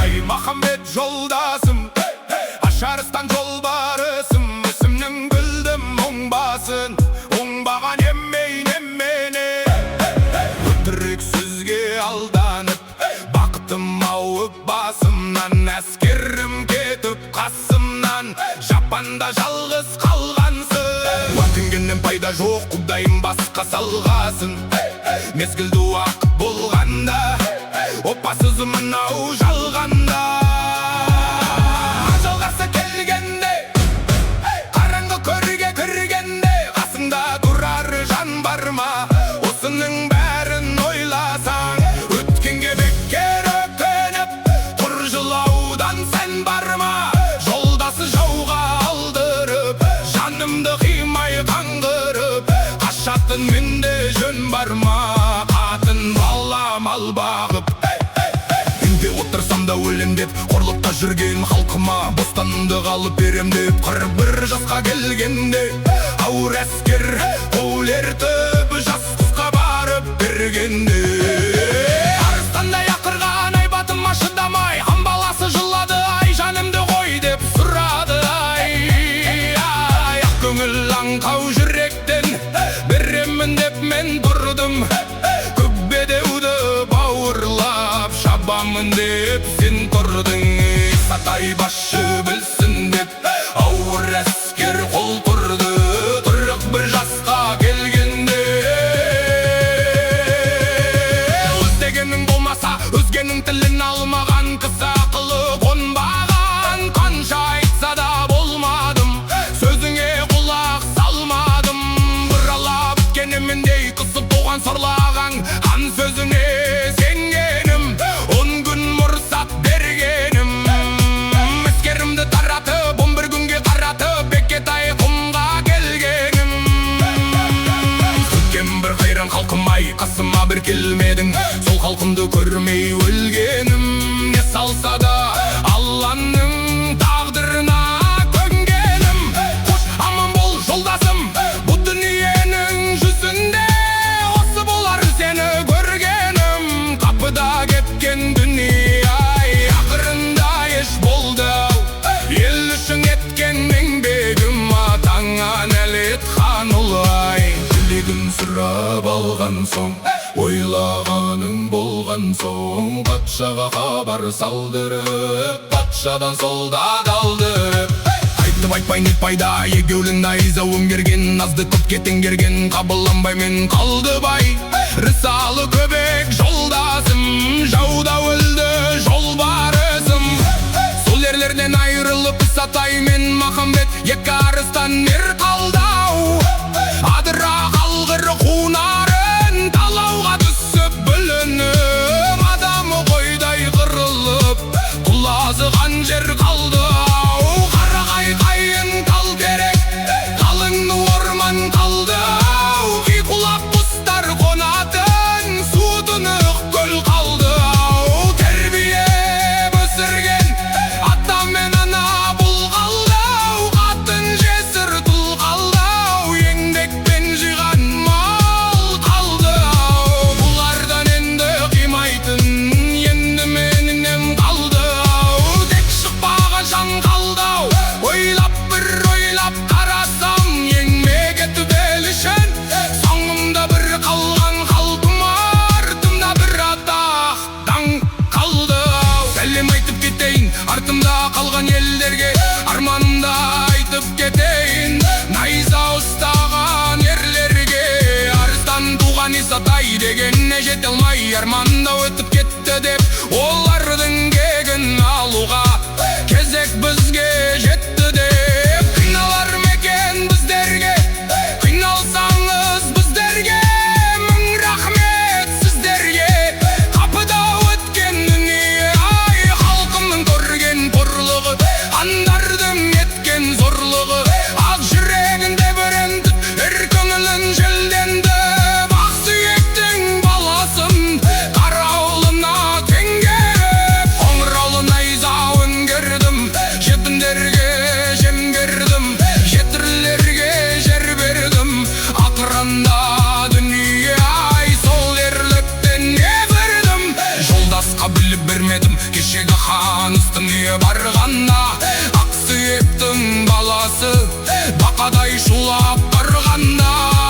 Ай Махамбет жолдасым, ашарыстан жолбарысым, ісімнің білдім оңбасын, оңбаған емей-немене. Өтірік сөзге алданып, бақытым ауып басымнан, әскерім кетіп қасымнан, жапанда жалғыз қалғансың. Уатынгеннен пайда жоқ, құдайым басқа салғасын. Мезгілді уақыт болғанда, опасыз мынау жалғанда. Ажалғасы келгенде, қараңғы көрге кіргенде, қасыңда тұрар жан бар ма? Осының бәрін ойласаң, өткенге бекер өкініп, тұр жылаудан сән бар ма? Жолдасы жауға алдырып, жанымды қимай қаңғырып, қашатын менде жөн бар ма? Қатын бала мал бағып, үйде отырсам да өлем деп, қорлықта жүрген халқыма бостандық алып берем деп, 41 жасқа келгенде ауыр әскер қол ертіп, жас қысқа барып бергенде. Арыстандай ақырған айбатыма шыдамай, хан баласы жылады, ай жанымды қой деп сұрады. Ай ақ көңіл аңқау жүректен беремін деп мен тұрдым, көкбедеуді бауырлап шабамын деп сен тұрдың. Сатай басшы білсін деп ауыр әскер қол тұрды, 41 жасқа келгенде. Өздегенің болмаса өзгенің тілін алмаған, кісі ақылы қонбаған, қанша айтса да болмадым, сөзіңе құлақ салмадым. Бұралап өткеніміндей қысып туған сорлағаң, хан сөзіне сенгенім, 10 күн мұрсат бергенім. Әскерімді таратып, 11 күнге қаратып, Бекетай құмға келгенім. Өткен бір қайран халқым-ай, қасыма бір келмедің, сол халқымды көрмей өлгенім. Не салса да Алланың тағдырына көнгенім. Қош аман бол жолдасым, бұл дүниенің жүзінде осы болар сені көргенім. Қапыда кеткен дүние-ай, ақырында еш болды, ел үшін еткен еңбегім, атаңа нәлет хан ұлы-ай. Тілегін сұрап алған соң, ойлағаның болған соң, патшаға хабар салдырып, патшадан солдат алдырып. Айтып айтпай не пайда, егеулің найза өңгерген, азды көпке теңгерген, қабыланбай мен қалды бай. Рысалы көбек жолдасым, жауда өлді жолбарысым. Сол ерлерден айырылып Исатай мен Махамбет, екі арыстан мер қалдау. Адыра қалғыр қунарын талауға түсіп бүлініп, адамы қойдай қырылып, құлазыған жер қалды. Қарағай қайын тал керек, қалыңды орман қалды. Қиқулап құстар қонатын, судынық көл қалды. Тәрбие өсірген ата мен ана бұл қалды. Қатын жесір тұл қалды, еңбекпен жиған мал қалды. Бұлардан енді қимайтын, енді менің қалды. Тек шықпаған жан қалды, ойлап бір ойлап қарасам, еңбек етіп ел үшін соңымда бір қалған халқым, артымда бір атақтан қалды. Сәлем айтып кетейін артымда қалған елдерге, арманымда айтып кетейін найза ұстаған ерлерге. Арыстан туған Исатай дегенне жете алмай, арманда өтіп кетті деп, олардың кегін алуға кезек бізге жетті деп. Қиналар мекен біздерге, қиналсаңыз біздерге, мың рахмет сіздерге. Қапыда өткен дүние-ай, халқымның көрген қорлығы, андардың еткен зорлығы. Ақ жүрегінде бүрентіп, өр көңілін желденді, ақ сүйектің баласын қарауылына теңгеріп. бермедім. Кешегі хан үстіңе барғанда, Ақсүйектің баласы бақадай шулап барғанда.